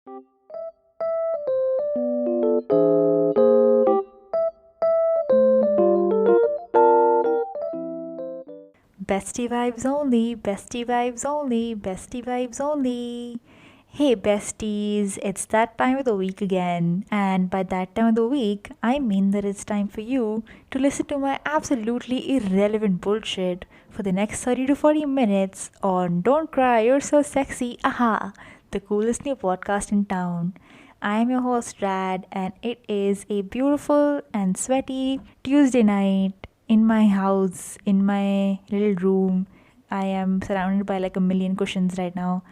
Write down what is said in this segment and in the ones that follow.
Bestie vibes only, bestie vibes only, bestie vibes only. Hey besties, it's that time of the week again, and by that time of the week, I mean that it's time for you to listen to my absolutely irrelevant bullshit for the next 30 to 40 minutes on Don't Cry, You're So Sexy, aha, the coolest new podcast in town. I am your host, Rad, and it is a beautiful and sweaty Tuesday night in my house, in my little room. I am surrounded by like a million cushions right now.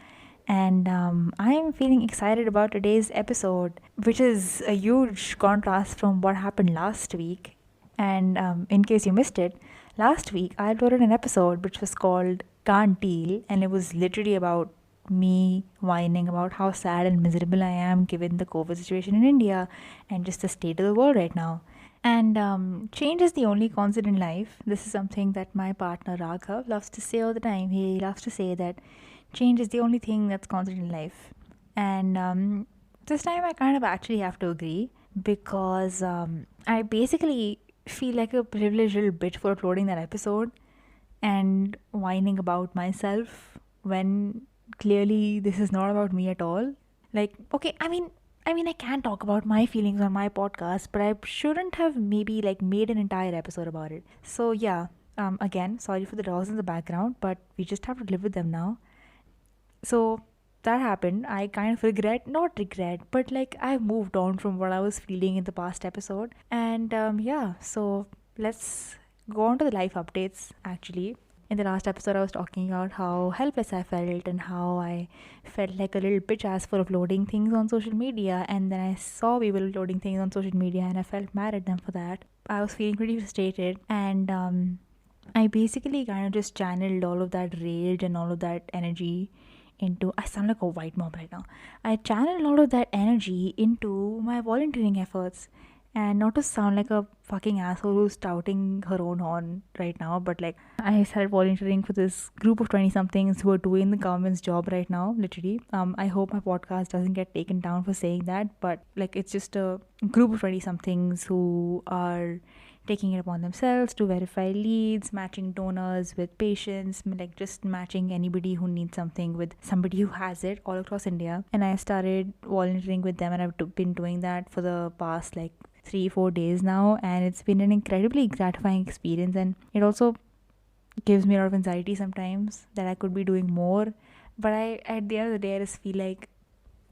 And I am feeling excited about today's episode, which is a huge contrast from what happened last week. And in case you missed it, last week I uploaded an episode which was called Can't Deal, and it was literally about me whining about how sad and miserable I am given the COVID situation in India and just the state of the world right now. And change is the only constant in life. This is something that my partner Raghav loves to say all the time. He loves to say that change is the only thing that's constant in life. And this time I kind of actually have to agree because I basically feel like a privileged little bitch for uploading that episode and whining about myself when clearly this is not about me at all. Like, okay, I can talk about my feelings on my podcast, but I shouldn't have maybe like made an entire episode about it. So yeah, again, sorry for the dogs in the background, but we just have to live with them now. So that happened. I kind of regret, not regret, but like I moved on from what I was feeling in the past episode. And yeah, so let's go on to the life updates actually. In the last episode, I was talking about how helpless I felt and how I felt like a little bitch ass for uploading things on social media. And then I saw people uploading things on social media and I felt mad at them for that. I was feeling pretty frustrated, and I basically kind of just channeled all of that rage and all of that energy into. I sound like a white mob right now. I channeled a lot of that energy into my volunteering efforts. And not to sound like a fucking asshole who's touting her own horn right now, but like I started volunteering for this group of 20 somethings who are doing the government's job right now, literally. I hope my podcast doesn't get taken down for saying that, but like it's just a group of 20 somethings who are taking it upon themselves to verify leads, matching donors with patients, like just matching anybody who needs something with somebody who has it all across India. And I started volunteering with them, and I've been doing that for the past like 3-4 days now, and it's been an incredibly gratifying experience. And it also gives me a lot of anxiety sometimes that I could be doing more, but I at the end of the day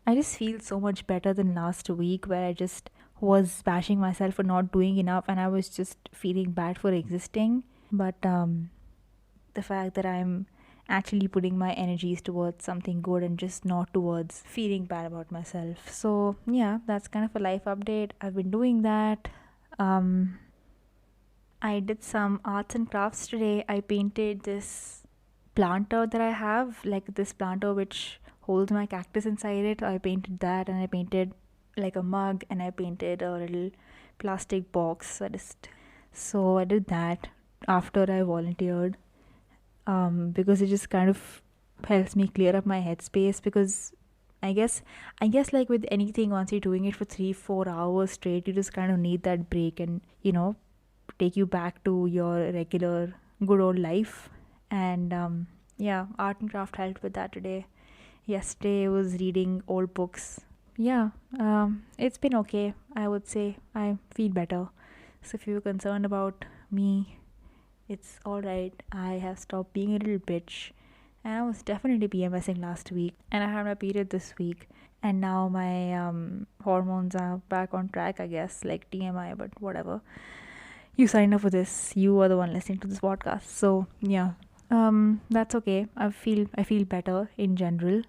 I just feel so much better than last week, where I just was bashing myself for not doing enough and I was just feeling bad for existing. But the fact that I'm actually putting my energies towards something good and just not towards feeling bad about myself. So yeah, that's kind of a life update. I've been doing that. um I did some arts and crafts today. I painted this planter that I have, like this planter which holds my cactus inside it. I painted that, and I painted like a mug, and I painted a little plastic box. So I did that after I volunteered, because it just kind of helps me clear up my headspace. Because I guess like with anything, once you're doing it for 3-4 hours straight, you just kind of need that break, and take you back to your regular good old life. And yeah, art and craft helped with that today. Yesterday I was reading old books. Yeah, it's been okay. I would say I feel better. So if you're concerned about me, it's alright. I have stopped being a little bitch. And I was definitely PMSing last week. And I had my period this week. And now my hormones are back on track, I guess. Like TMI, but whatever. You signed up for this. You are the one listening to this podcast. So yeah. That's okay. I feel better in general.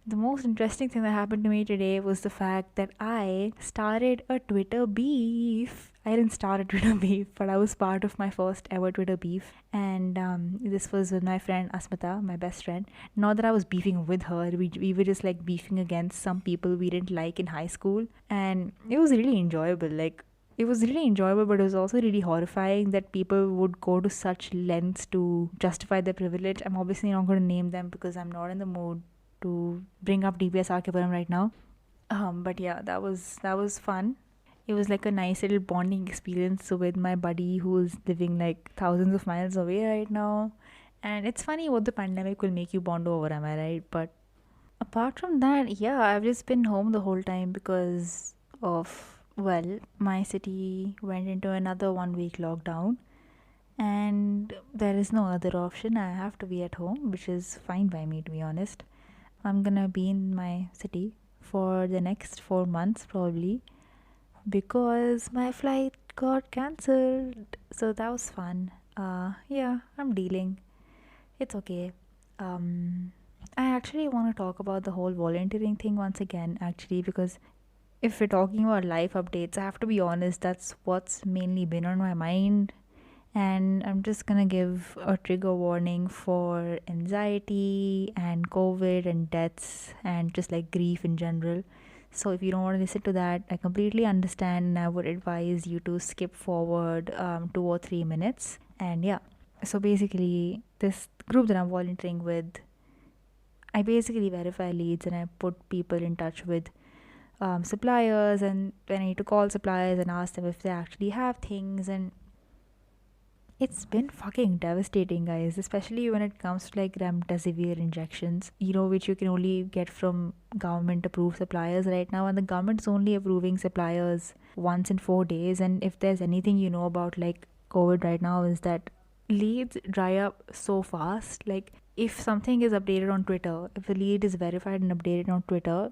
The most interesting thing that happened to me today was the fact that I started a Twitter beef. I didn't start a Twitter beef, but I was part of my first ever Twitter beef. And this was with my friend Asmita, my best friend. Not that I was beefing with her, we were just like beefing against some people we didn't like in high school. And it was really enjoyable. It was really enjoyable, but it was also really horrifying that people would go to such lengths to justify their privilege. I'm obviously not going to name them because I'm not in the mood to bring up DBS Archipuram right now. But yeah, that was fun. It was like a nice little bonding experience with my buddy who's living like thousands of miles away right now. And it's funny what the pandemic will make you bond over, am I right? But apart from that, yeah, I've just been home the whole time because of, well, my city went into another 1 week lockdown and there is no other option. I have to be at home, which is fine by me, to be honest. I'm gonna be in my city for the next 4 months probably because my flight got cancelled. So that was fun. Yeah, I'm dealing. It's okay. Um, I actually want to talk about the whole volunteering thing once again, actually, because if we're talking about life updates, I have to be honest, that's what's mainly been on my mind. And I'm just gonna give a trigger warning for anxiety and COVID and deaths and just like grief in general. So if you don't want to listen to that, I completely understand and I would advise you to skip forward 2 or 3 minutes. And yeah, so basically, this group that I'm volunteering with, I basically verify leads and I put people in touch with suppliers, and when I need to call suppliers and ask them if they actually have things. And it's been fucking devastating, guys, especially when it comes to like remdesivir injections, which you can only get from government approved suppliers right now. And the government's only approving suppliers once in 4 days. And if there's anything about like COVID right now, is that leads dry up so fast. Like, if something is updated on Twitter, if the lead is verified and updated on Twitter,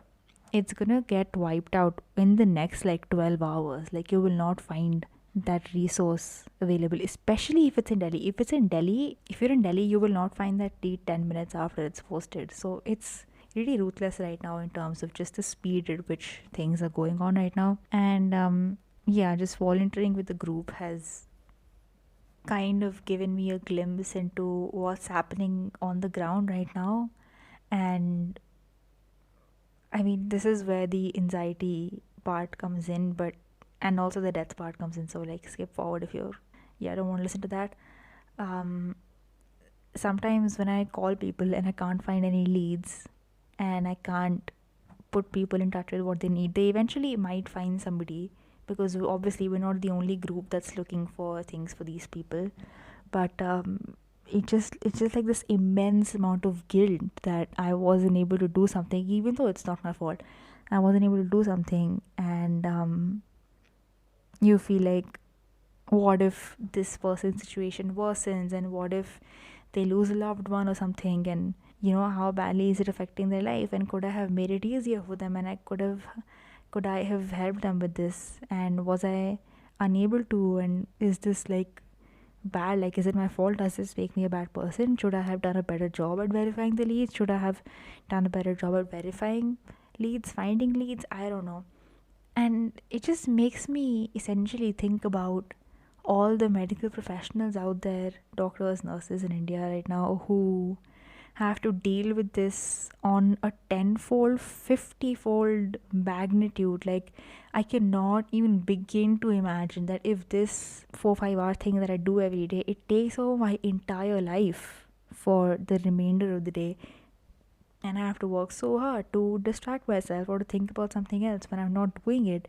it's gonna get wiped out in the next like 12 hours. Like, you will not find that resource available, especially if it's in Delhi. If you're in Delhi, you will not find that lead 10 minutes after it's posted. So it's really ruthless right now in terms of just the speed at which things are going on right now. And yeah, just volunteering with the group has kind of given me a glimpse into what's happening on the ground right now. And I mean, this is where the anxiety part comes in, but and also the death part comes in. So like, skip forward if you're, yeah, don't want to listen to that. Um, Sometimes when I call people and I can't find any leads, and I can't put people in touch with what they need, they eventually might find somebody, because obviously we're not the only group that's looking for things for these people. But it's just like this immense amount of guilt that I wasn't able to do something, even though it's not my fault. I wasn't able to do something. And you feel like, what if this person's situation worsens, and what if they lose a loved one or something, and how badly is it affecting their life, and could I have made it easier for them, and could I have helped them with this, and was I unable to, and is this like bad, like, is it my fault, does this make me a bad person, should I have done a better job at verifying the leads, should I have done a better job at verifying leads, finding leads, I don't know. And it just makes me essentially think about all the medical professionals out there, doctors, nurses in India right now, who have to deal with this on a tenfold, 50-fold magnitude. Like, I cannot even begin to imagine that if this 4 5 hour thing that I do every day, it takes over my entire life for the remainder of the day, and I have to work so hard to distract myself or to think about something else when I'm not doing it.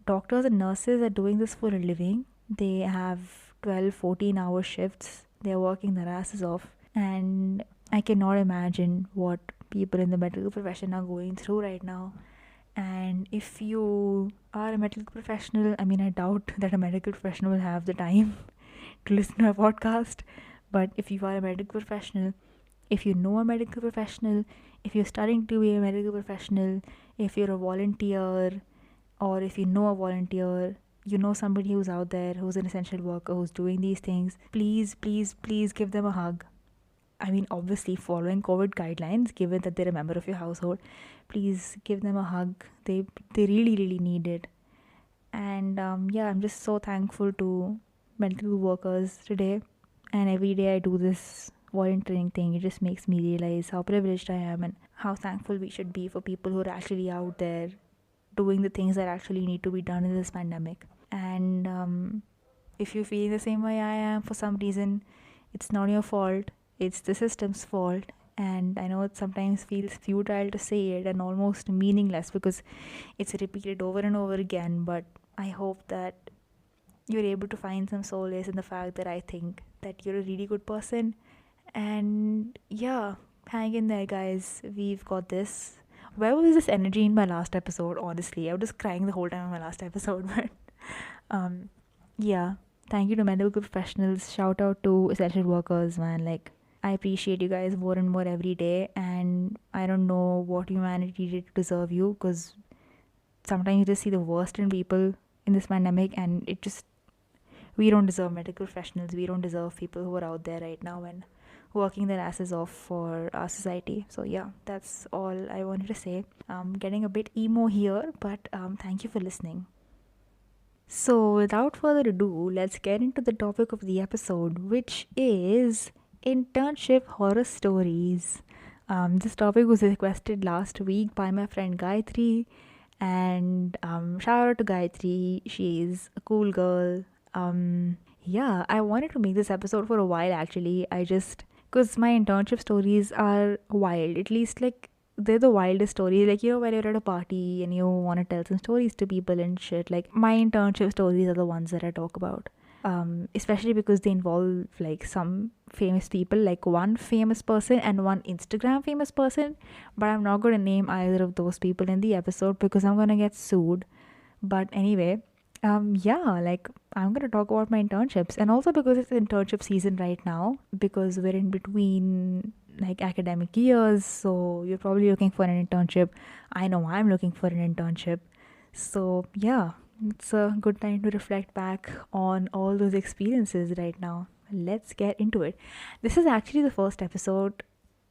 Doctors and nurses are doing this for a living. They have 12 14 hour shifts, they're working their asses off. And I cannot imagine what people in the medical profession are going through right now. And if you are a medical professional, I mean, I doubt that a medical professional will have the time to listen to a podcast. But if you are a medical professional, if you know a medical professional, if you're studying to be a medical professional, if you're a volunteer, or if you know a volunteer, somebody who's out there, who's an essential worker, who's doing these things, please, please, please give them a hug. I mean, obviously, following COVID guidelines, given that they're a member of your household, please give them a hug. They really, really need it. And yeah, I'm just so thankful to medical workers today. And every day I do this volunteering thing, it just makes me realize how privileged I am and how thankful we should be for people who are actually out there doing the things that actually need to be done in this pandemic. And if you're feeling the same way I am for some reason, it's not your fault, it's the system's fault. And I know it sometimes feels futile to say it and almost meaningless because it's repeated over and over again. But I hope that you're able to find some solace in the fact that I think that you're a really good person. And yeah, hang in there, guys. We've got this. Where was this energy in my last episode? Honestly, I was just crying the whole time in my last episode. But um, yeah. Thank you to medical professionals. Shout out to essential workers, man. Like, I appreciate you guys more and more every day. And I don't know what humanity did to deserve you, because sometimes you just see the worst in people in this pandemic, and it just, we don't deserve medical professionals. We don't deserve people who are out there right now and working their asses off for our society. So yeah, that's all I wanted to say. Getting a bit emo here, but thank you for listening. So without further ado, let's get into the topic of the episode, which is internship horror stories. This topic was requested last week by my friend Gayatri, and shout out to Gayatri. She's a cool girl. Yeah, I wanted to make this episode for a while actually. I just, because my internship stories are wild, at least like they're the wildest stories. Like, when you're at a party and you want to tell some stories to people and shit, like my internship stories are the ones that I talk about. Especially because they involve like some famous people, like one famous person and one Instagram famous person. But I'm not going to name either of those people in the episode because I'm going to get sued. But anyway, yeah, like I'm gonna talk about my internships, and also because it's internship season right now, because we're in between like academic years, so you're probably looking for an internship. I know I'm looking for an internship. So yeah, it's a good time to reflect back on all those experiences right now. Let's get into it. This is actually the first episode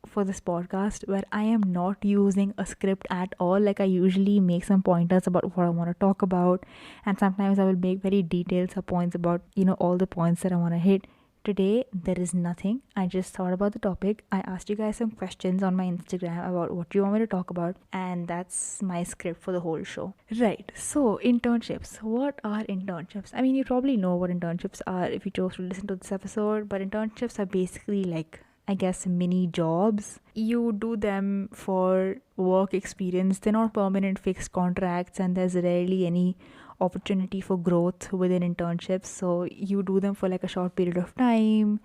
for this podcast where I am not using a script at all. Like, I usually make some pointers about what I want to talk about, and sometimes I will make very detailed sub points about, all the points that I want to hit. Today, there is nothing. I just thought about the topic. I asked you guys some questions on my Instagram about what you want me to talk about, and that's my script for the whole show. Right. So, internships. What are internships? I mean, you probably know what internships are if you chose to listen to this episode, but internships are basically like, I guess, mini jobs. You do them for work experience. They're not permanent fixed contracts, and there's rarely any opportunity for growth within internships. So you do them for like a short period of time.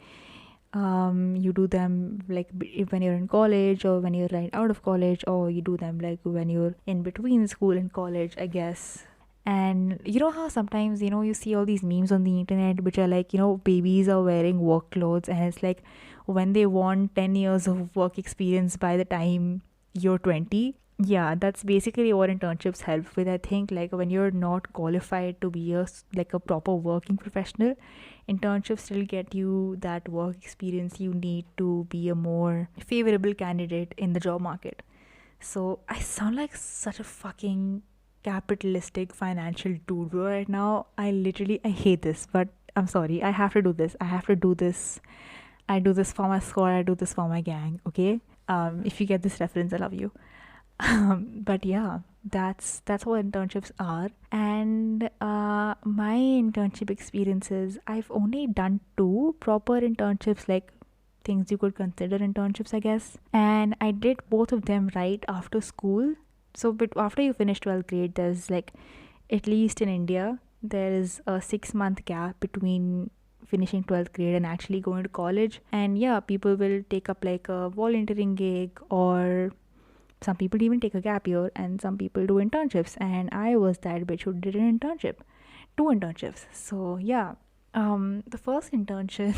You do them like when you're in college, or when you're right out of college, or you do them like when you're in between school and college, I guess. And you know how sometimes, you see all these memes on the internet which are like, babies are wearing work clothes, and it's like when they want 10 years of work experience by the time you're 20. Yeah, that's basically what internships help with. I think like when you're not qualified to be like a proper working professional, internships still get you that work experience you need to be a more favorable candidate in the job market. So I sound like such a fucking capitalistic financial dude right now. I hate this, but I'm sorry. I have to do this. I have to do this. I do this for my squad. I do this for my gang. Okay. If you get this reference, I love you. But yeah, that's what internships are. And my internship experiences, I've only done two proper internships, like things you could consider internships, I guess. And I did both of them right after school. So, but after you finish 12th grade, there's like, at least in India, there is a 6 month gap between finishing 12th grade and actually going to college. And yeah, people will take up like a volunteering gig, or some people even take a gap year, and some people do internships. And I was that bitch who did an internship, two internships. So yeah, the first internship,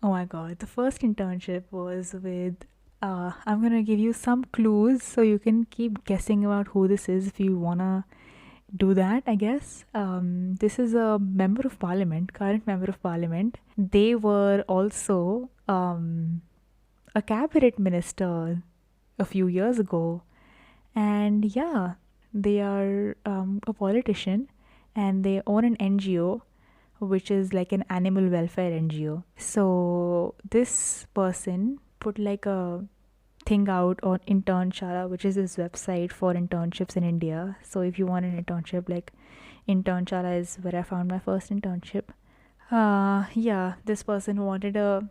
oh my god, the first internship was with, I'm gonna give you some clues so you can keep guessing about who this is if you wanna do that, I guess. This is a member of parliament, current member of parliament. They were also a cabinet minister a few years ago. And yeah, they are a politician, and they own an NGO, which is like an animal welfare NGO. So this person put like a thing out on Internshala, which is this website for internships in India. So if you want an internship, like Internshala is where I found my first internship. Yeah, this person wanted a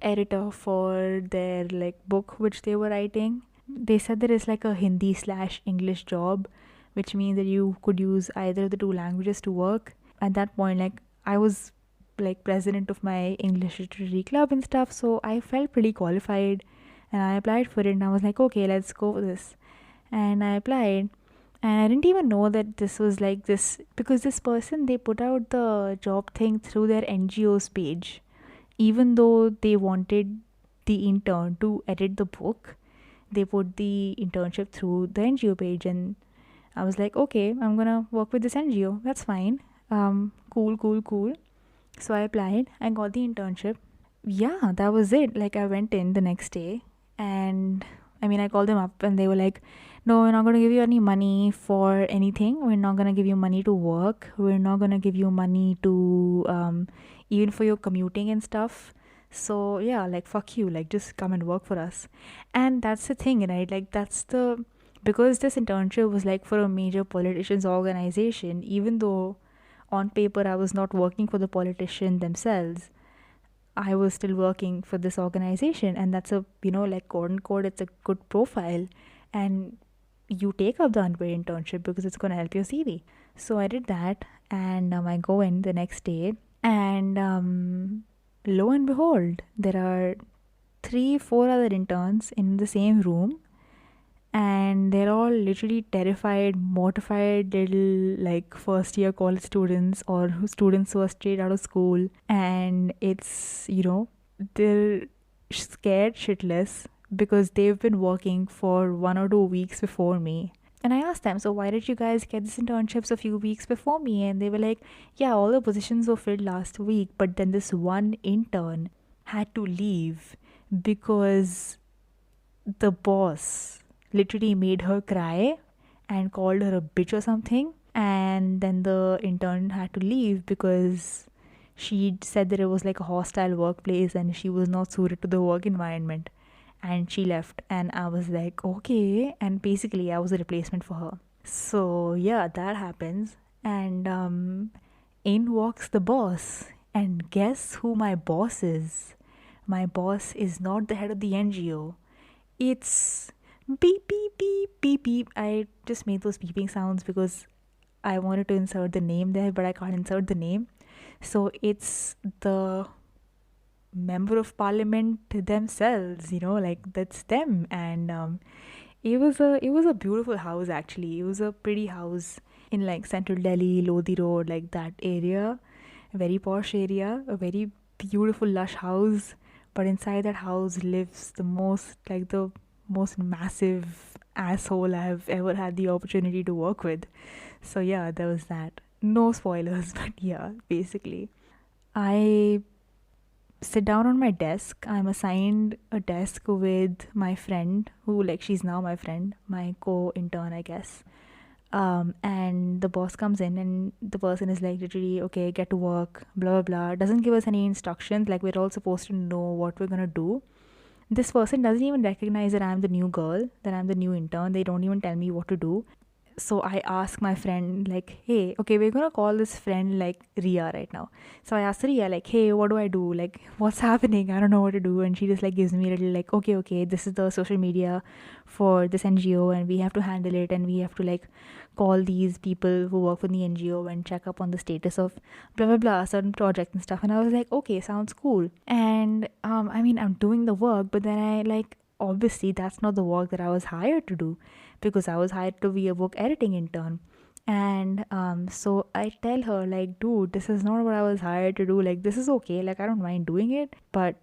editor for their like book which they were writing. They said there is like a Hindi slash English job, which means that you could use either of the two languages to work. At that point, like I was like president of my English literary club and stuff, so I felt pretty qualified and I applied for it and I was like, okay, let's go for this. And I applied and I didn't even know that this was like this because this person they put out the job thing through their NGO's page, even though they wanted the intern to edit the book. They put the internship through the NGO page, and I was like, okay, I'm gonna work with this NGO. That's fine. Cool, cool, cool. So I applied. I got the internship. Yeah, that was it. Like I went in the next day, and I mean, I called them up, and they were like, "No, we're not gonna give you any money for anything. We're not gonna give you money to work. We're not gonna give you money to even for your commuting and stuff. So yeah, like fuck you. Like just come and work for us." And that's the thing, right? Like that's the because this internship was like for a major politician's organization, even though on paper I was not working for the politician themselves, I was still working for this organization, and that's a like quote unquote it's a good profile, and you take up the unpaid internship because it's going to help your CV. So I did that, and I go in the next day, and lo and behold, there are three, four other interns in the same room, and they're all literally terrified, mortified little like first year college students or students who are straight out of school, and it's they're scared shitless because they've been working for 1 or 2 weeks before me. And I asked them, so why did you guys get this internships a few weeks before me? And they were like, yeah, all the positions were filled last week, but then this one intern had to leave because the boss literally made her cry and called her a bitch or something. And then the intern had to leave because she said that it was like a hostile workplace and she was not suited to the work environment. And she left. And I was like, okay. And basically, I was a replacement for her. So, yeah, that happens. And in walks the boss. And guess who my boss is? My boss is not the head of the NGO. It's beep beep beep beep beep. I just made those beeping sounds because I wanted to insert the name there, but I can't insert the name. So it's the member of parliament themselves, like that's them. And it was a beautiful house actually. It was a pretty house in like central Delhi, Lodi Road, like that area, a very posh area, a very beautiful lush house. But inside that house lives the most massive asshole I've ever had the opportunity to work with. So yeah, there was that. No spoilers, but yeah, basically. I sit down on my desk. I'm assigned a desk with my friend, who like she's now my friend, my co-intern, I guess. And the boss comes in and the person is like literally, okay, get to work, blah blah blah. Doesn't give us any instructions. Like we're all supposed to know what we're gonna do. This person doesn't even recognize that I'm the new girl, that I'm the new intern. They don't even tell me what to do. So I ask my friend, like, hey, okay, we're gonna call this friend like Ria right now. So I asked Ria, like, hey, what do I do? Like, what's happening? I don't know what to do. And she just like gives me a little like, okay, this is the social media for this NGO and we have to handle it and we have to like call these people who work for the NGO and check up on the status of blah blah blah certain project and stuff. And I was like, okay, sounds cool. And I mean I'm doing the work, but then I like obviously that's not the work that I was hired to do because I was hired to be a book editing intern. And so I tell her, like, dude, this is not what I was hired to do. Like, this is okay. Like, I don't mind doing it, but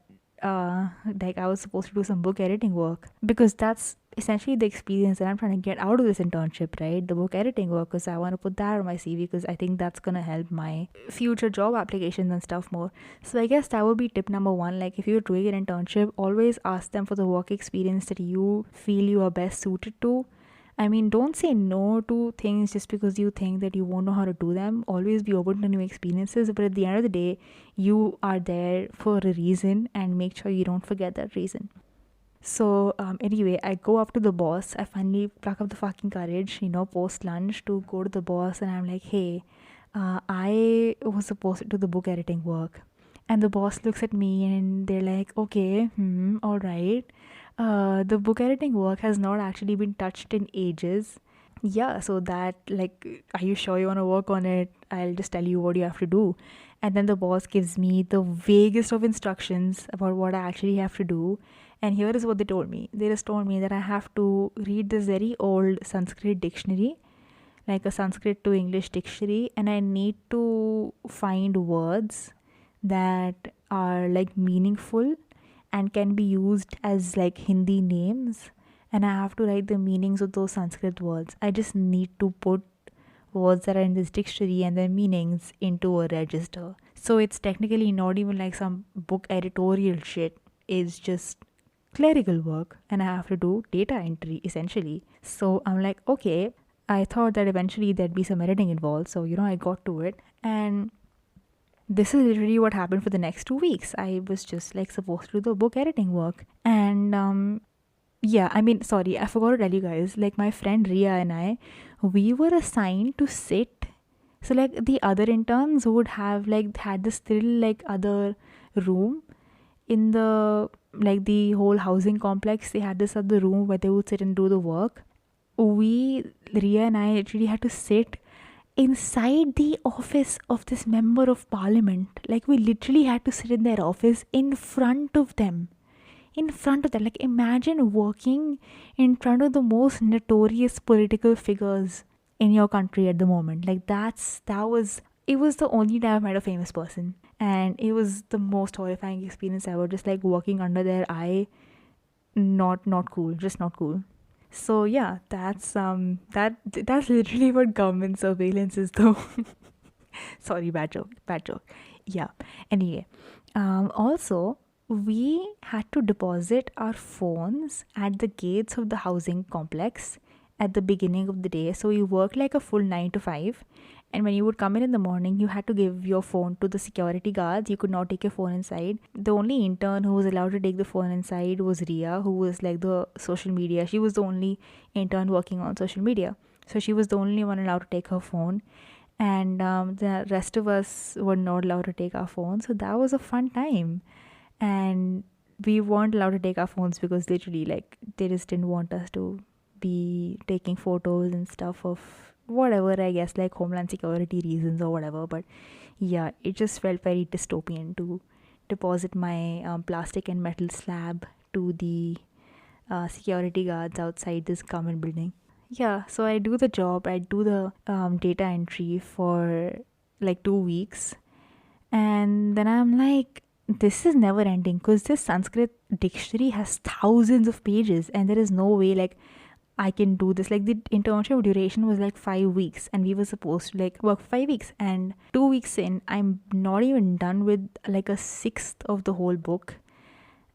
like, I was supposed to do some book editing work because that's essentially the experience that I'm trying to get out of this internship, right? The book editing work, because I want to put that on my CV because I think that's gonna help my future job applications and stuff more. So I guess that would be tip number one. Like, if you're doing an internship, always ask them for the work experience that you feel you are best suited to. I mean, don't say no to things just because you think that you won't know how to do them. Always be open to new experiences. But at the end of the day, you are there for a reason and make sure you don't forget that reason. So, anyway, I go up to the boss. I finally pluck up the fucking courage, post lunch to go to the boss and I'm like, hey, I was supposed to do the book editing work. And the boss looks at me and they're like, okay, all right. The book editing work has not actually been touched in ages. Yeah, so that, like, are you sure you want to work on it? I'll just tell you what you have to do. And then the boss gives me the vaguest of instructions about what I actually have to do. And here is what they told me. They just told me that I have to read this very old Sanskrit dictionary, like a Sanskrit to English dictionary, and I need to find words that are like meaningful and can be used as like Hindi names, and I have to write the meanings of those Sanskrit words. I just need to put words that are in this dictionary and their meanings into a register. So it's technically not even like some book editorial shit, it's just clerical work, and I have to do data entry essentially. So I'm like, okay, I thought that eventually there'd be some editing involved, so I got to it. And this is literally what happened for the next 2 weeks. I was just like supposed to do the book editing work. And yeah, I mean, sorry, I forgot to tell you guys, like my friend Ria and I, we were assigned to sit. So like the other interns would have like had this little like other room in the like the whole housing complex. They had this other room where they would sit and do the work. We, Ria and I, actually had to sit inside the office of this member of parliament. Like we literally had to sit in their office in front of them. In front of them. Like imagine working in front of the most notorious political figures in your country at the moment. Like that was it was the only time I met a famous person. And it was the most horrifying experience ever. Just like working under their eye. Not cool. Just not cool. So yeah, that's literally what government surveillance is though. Sorry, bad joke, bad joke. Yeah. Anyway, also we had to deposit our phones at the gates of the housing complex at the beginning of the day. So you worked like a full 9 to 5, and when you would come in the morning, you had to give your phone to the security guards. You could not take your phone inside. The only intern who was allowed to take the phone inside was Ria, who was like the social media. She was the only intern working on social media. So she was the only one allowed to take her phone. And the rest of us were not allowed to take our phones. So that was a fun time. And we weren't allowed to take our phones because literally, like, they just didn't want us to be taking photos and stuff of whatever, I guess, like homeland security reasons or whatever. But yeah, it just felt very dystopian to deposit my plastic and metal slab to the security guards outside this government building. Yeah, so I do the job, I do the data entry for like 2 weeks, and then I'm like, this is never ending because this Sanskrit dictionary has thousands of pages, and there is no way like I can do this. Like the internship duration was like 5 weeks, and we were supposed to like work 5 weeks. And 2 weeks in, I'm not even done with like a sixth of the whole book,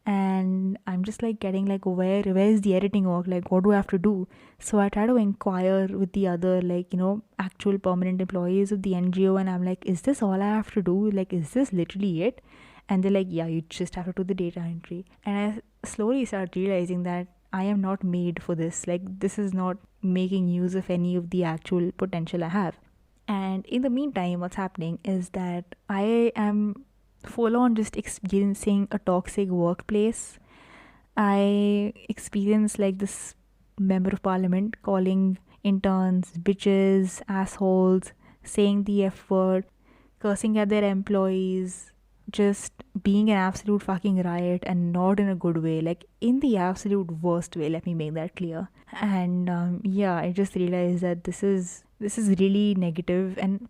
and I'm just like getting like where's the editing work? Like what do I have to do? So I try to inquire with the other like actual permanent employees of the NGO, and I'm like, is this all I have to do? Like is this literally it? And they're like, yeah, you just have to do the data entry. And I slowly start realizing that I am not made for this. Like, this is not making use of any of the actual potential I have. And in the meantime, what's happening is that I am full on just experiencing a toxic workplace. I experienced like this member of parliament calling interns bitches, assholes, saying the F word, cursing at their employees, just being an absolute fucking riot, and not in a good way, like in the absolute worst way, let me make that clear. And yeah, I just realized that this is really negative, and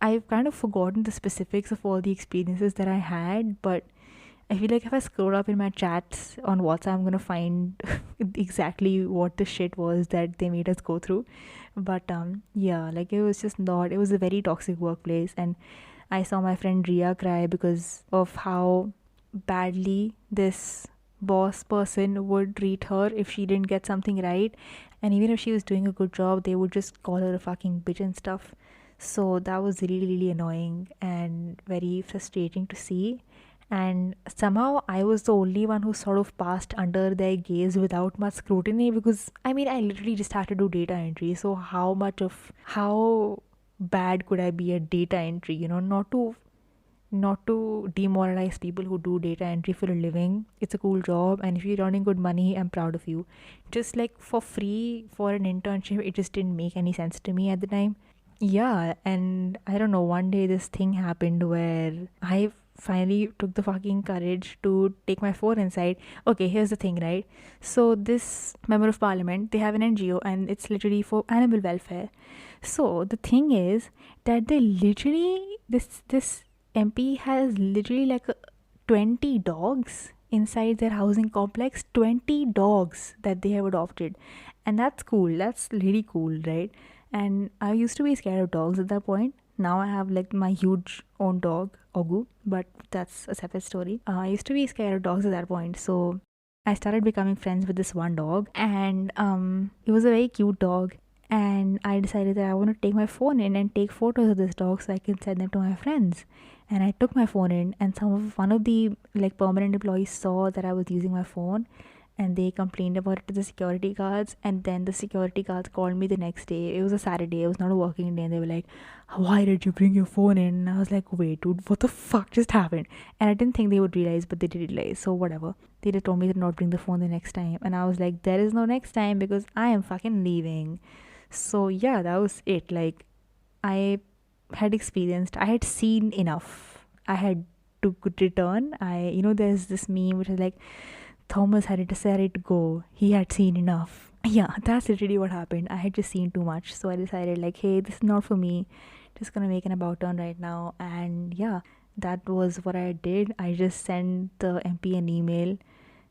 I've kind of forgotten the specifics of all the experiences that I had, but I feel like if I scroll up in my chats on WhatsApp, I'm gonna find exactly what the shit was that they made us go through. But yeah, like it was just not. It was a very toxic workplace, and I saw my friend Ria cry because of how badly this boss person would treat her if she didn't get something right. And even if she was doing a good job, they would just call her a fucking bitch and stuff. So that was really, really annoying and very frustrating to see. And somehow I was the only one who sort of passed under their gaze without much scrutiny, because I mean, I literally just had to do data entry. So how bad could I be at data entry? Not to not to demoralize people who do data entry for a living. It's a cool job, and if you're earning good money, I'm proud of you. Just like for free for an internship, it just didn't make any sense to me at the time. Yeah, and I don't know, one day this thing happened where I finally took the fucking courage to take my phone inside. Okay, here's the thing, right? So this member of parliament, they have an NGO and it's literally for animal welfare. So the thing is that they literally this MP has literally like 20 dogs inside their housing complex, 20 dogs that they have adopted. And that's cool. That's really cool, right? And I used to be scared of dogs at that point. Now I have like my huge own dog, Ogu, but that's a separate story. I used to be scared of dogs at that point. So I started becoming friends with this one dog, and it was a very cute dog. And I decided that I want to take my phone in and take photos of this dog so I can send them to my friends. And I took my phone in, and one of the like permanent employees saw that I was using my phone, and they complained about it to the security guards. And then the security guards called me the next day. It was a Saturday, it was not a working day, and they were like, why did you bring your phone in? And I was like, wait dude, what the fuck just happened? And I didn't think they would realize, but they did realize, so whatever. They just told me to not bring the phone the next time, and I was like, there is no next time because I am fucking leaving. So yeah, that was it. Like, I I had seen enough. I had to return. There's this meme which is like, Thomas had decided to go. He had seen enough. Yeah, that's literally what happened. I had just seen too much. So I decided, like, hey, this is not for me. Just gonna make an about turn right now. And yeah, that was what I did. I just sent the MP an email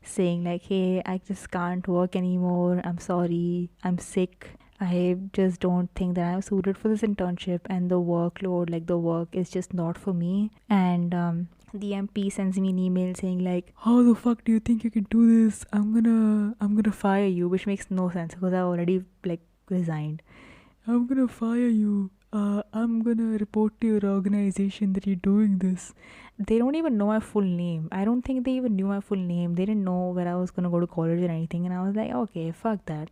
saying, like, hey, I just can't work anymore. I'm sorry. I'm sick. I just don't think that I'm suited for this internship, and the workload, like the work, is just not for me. And the MP sends me an email saying like, how the fuck do you think you can do this? I'm gonna fire you, which makes no sense because I already like resigned. I'm gonna fire you. I'm gonna report to your organization that you're doing this. They don't even know my full name. I don't think they even knew my full name. They didn't know where I was gonna go to college or anything. And I was like, okay, fuck that.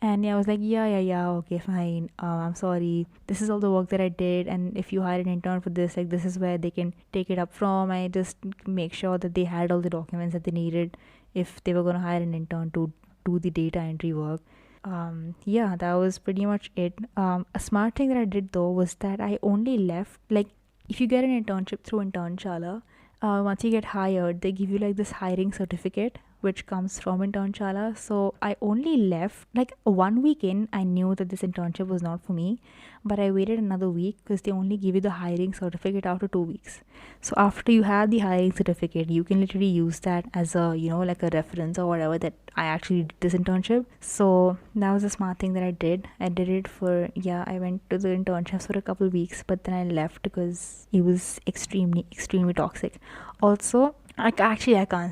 And yeah, I was like, yeah, okay, fine. I'm sorry. This is all the work that I did. And if you hire an intern for this, like, this is where they can take it up from. I just make sure that they had all the documents that they needed if they were going to hire an intern to do the data entry work. Yeah, that was pretty much it. A smart thing that I did though was that I only left, like, if you get an internship through Internshala, once you get hired, they give you like this hiring certificate which comes from Internshala. So I only left like 1 week in. I knew that this internship was not for me, but I waited another week because they only give you the hiring certificate after 2 weeks. So after you have the hiring certificate, you can literally use that as a, like a reference or whatever, that I actually did this internship. So that was a smart thing that I did. I did it for, I went to the internships for a couple of weeks, but then I left because it was extremely toxic. Also, I can't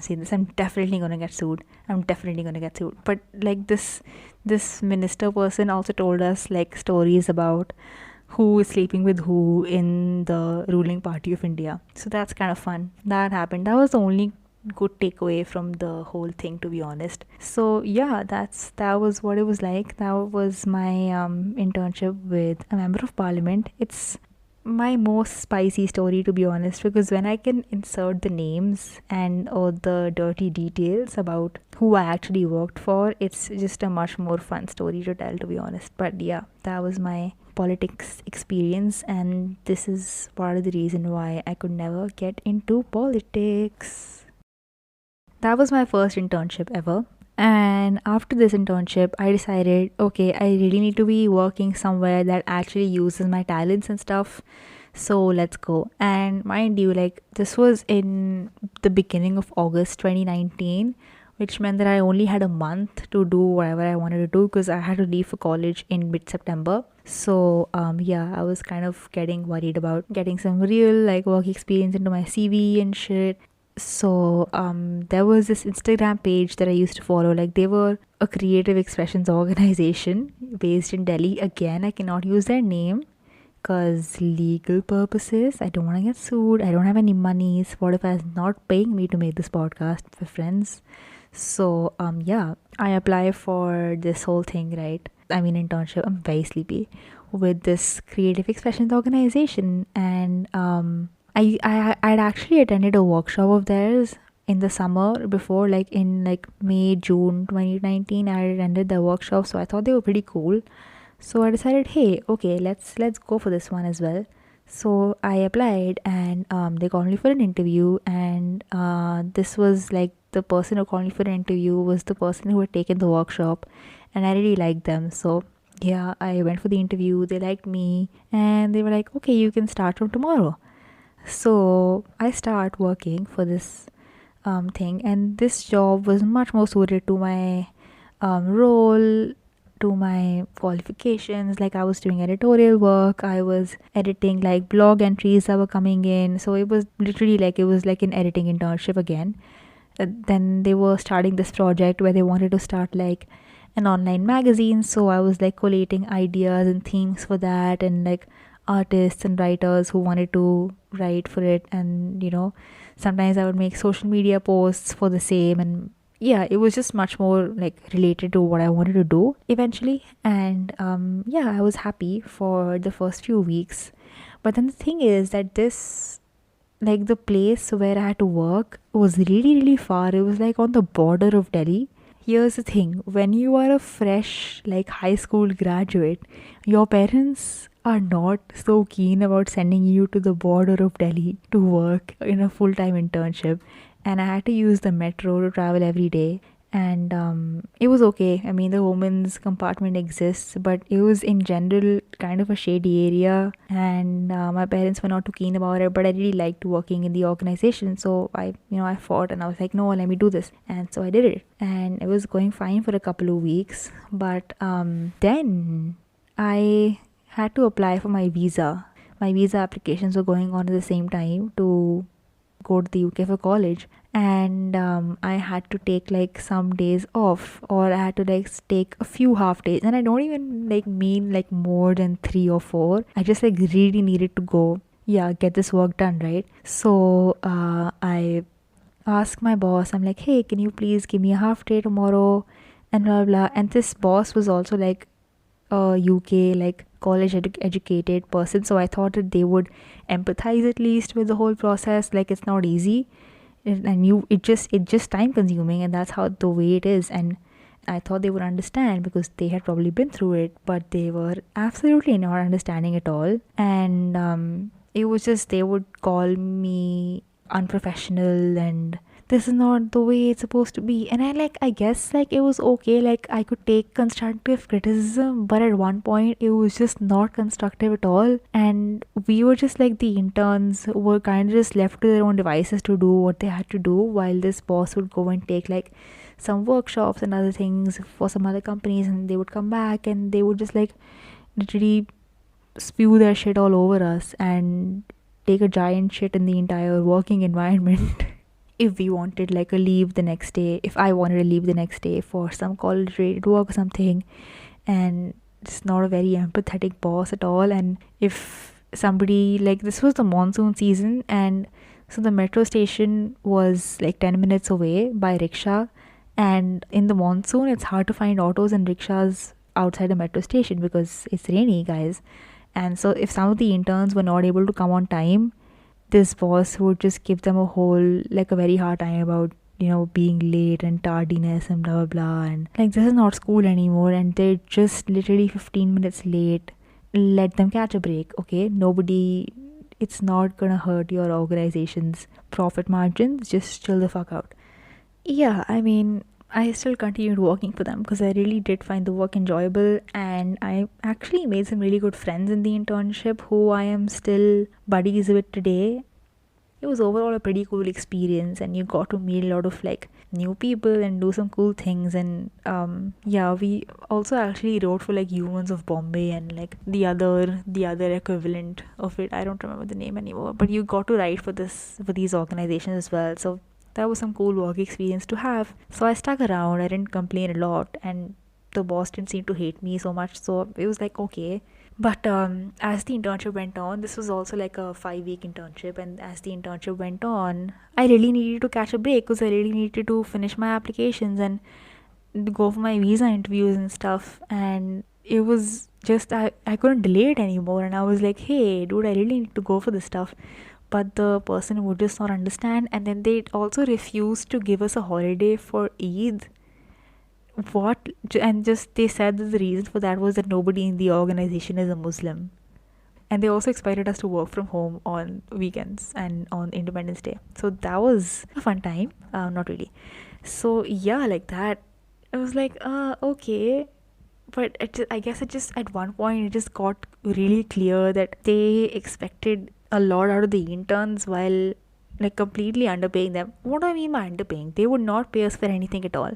say this. I'm definitely gonna get sued. But like this minister person also told us like stories about who is sleeping with who in the ruling party of India. So that's kind of fun. That happened. That was the only good takeaway from the whole thing, to be honest. So yeah, that was what it was like. That was my internship with a member of parliament. It's my most spicy story, to be honest, because when I can insert the names and or the dirty details about who I actually worked for, it's just a much more fun story to tell, to be honest. But yeah, that was my politics experience, and this is part of the reason why I could never get into politics. That was my first internship ever. And after this internship, I decided, okay, I really need to be working somewhere that actually uses my talents and stuff. So let's go. And mind you, like, this was in the beginning of August 2019, which meant that I only had a month to do whatever I wanted to do because I had to leave for college in mid September. So yeah, I was kind of getting worried about getting some real like work experience into my CV and shit. So there was this Instagram page that I used to follow. Like, they were a creative expressions organization based in Delhi. Again, I cannot use their name because legal purposes. I don't want to get sued. I don't have any monies. Spotify is not paying me to make this podcast for friends. So yeah, I apply for this whole thing, right? I mean, internship. I'm very sleepy, with this creative expressions organization. And I'd actually attended a workshop of theirs in the summer before, like in like May June 2019. I attended the workshop, so I thought they were pretty cool. So I decided, hey, okay, let's go for this one as well. So I applied, and they called me for an interview, and this was like the person who called me for an interview was the person who had taken the workshop, and I really liked them. So yeah, I went for the interview. They liked me, and they were like, okay, you can start from tomorrow. So I start working for this thing, and this job was much more suited to my role, to my qualifications. Like I was doing editorial work, I was editing like blog entries that were coming in. So it was literally like it was like an editing internship again. Then they were starting this project where they wanted to start like an online magazine, so I was like collating ideas and themes for that, and like artists and writers who wanted to write for it. And sometimes I would make social media posts for the same. And yeah, it was just much more like related to what I wanted to do eventually. And yeah, I was happy for the first few weeks. But then the thing is that this, like the place where I had to work was really, really far. It was like on the border of Delhi. Here's the thing, when you are a fresh, like high school graduate, your parents are not so keen about sending you to the border of Delhi to work in a full time internship. And I had to use the metro to travel every day. And it was okay. I mean, the women's compartment exists, but it was in general kind of a shady area, and my parents were not too keen about it. But I really liked working in the organization, so I fought, and I was like, no, let me do this. And so I did it, and it was going fine for a couple of weeks. But then I had to apply for my visa. My visa applications were going on at the same time to go to the UK for college. And I had to take like some days off, or I had to like take a few half days. And I don't even like mean like more than 3 or 4. I just like really needed to go, yeah, get this work done, right? So I asked my boss, I'm like, hey, can you please give me a half day tomorrow, and blah blah. And this boss was also like a UK like college educated person, so I thought that they would empathize at least with the whole process. Like it's not easy, and it just time consuming, and that's how the way it is. And I thought they would understand because they had probably been through it, but they were absolutely not understanding at all. And it was just they would call me unprofessional, and this is not the way it's supposed to be. And I guess like it was okay, like I could take constructive criticism, but at one point it was just not constructive at all. And we were just like the interns were kind of just left to their own devices to do what they had to do, while this boss would go and take like some workshops and other things for some other companies, and they would come back and they would just like literally spew their shit all over us and take a giant shit in the entire working environment. If we wanted like a leave the next day, if I wanted to leave the next day for some college related work or something, and it's not a very empathetic boss at all. And if somebody, like, this was the monsoon season, and so the metro station was like 10 minutes away by rickshaw, and in the monsoon it's hard to find autos and rickshaws outside the metro station because it's rainy, guys. And so if some of the interns were not able to come on time, this boss would just give them a whole, like, a very hard time about being late and tardiness and blah blah blah. And like, this is not school anymore, and they're just literally 15 minutes late. Let them catch a break, okay? Nobody, it's not gonna hurt your organization's profit margins. Just chill the fuck out. Yeah, I mean, I still continued working for them because I really did find the work enjoyable, and I actually made some really good friends in the internship who I am still buddies with today. It was overall a pretty cool experience, and you got to meet a lot of like new people and do some cool things. And yeah, we also actually wrote for like Humans of Bombay and like the other equivalent of it. I don't remember the name anymore, but you got to write for these organizations as well. So that was some cool work experience to have. So I stuck around. I didn't complain a lot, and the boss didn't seem to hate me so much. So it was like okay. But as the internship went on, this was also like a 5 week internship, and as the internship went on, I really needed to catch a break because I really needed to finish my applications and go for my visa interviews and stuff. And it was just I couldn't delay it anymore, and I was like, hey dude, I really need to go for this stuff. but the person would just not understand, and then they also refused to give us a holiday for Eid. What? And just they said that the reason for that was that nobody in the organization is a Muslim, and they also expected us to work from home on weekends and on Independence Day. So that was a fun time. Not really. So yeah, like that. I was like, okay. But I guess it just at one point it just got really clear that they expected a lot out of the interns while like completely underpaying them. What do I mean by underpaying? They would not pay us for anything at all.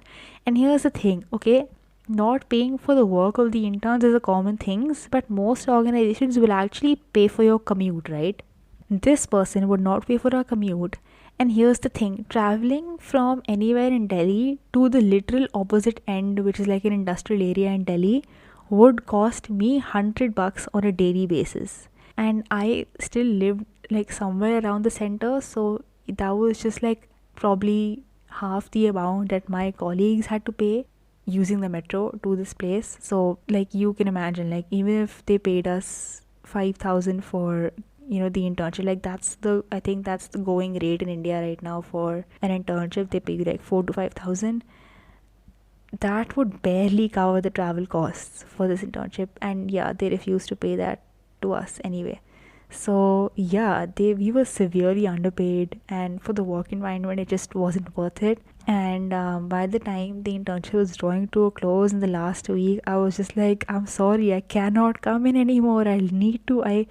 And here's the thing, okay? Not paying for the work of the interns is a common thing, but most organizations will actually pay for your commute, right? This person would not pay for our commute. And here's the thing, traveling from anywhere in Delhi to the literal opposite end, which is like an industrial area in Delhi, would cost me $100 on a daily basis. And I still lived like somewhere around the center, so that was just like probably half the amount that my colleagues had to pay using the metro to this place. So like you can imagine, like even if they paid us 5,000 for the internship, like that's the I think that's the going rate in India right now for an internship. They pay you like 4 to 5,000. That would barely cover the travel costs for this internship, and yeah, they refused to pay that to us anyway. So yeah, they we were severely underpaid, and for the work environment it just wasn't worth it. And by the time the internship was drawing to a close in the last week, I was just like, I'm sorry, I cannot come in anymore. I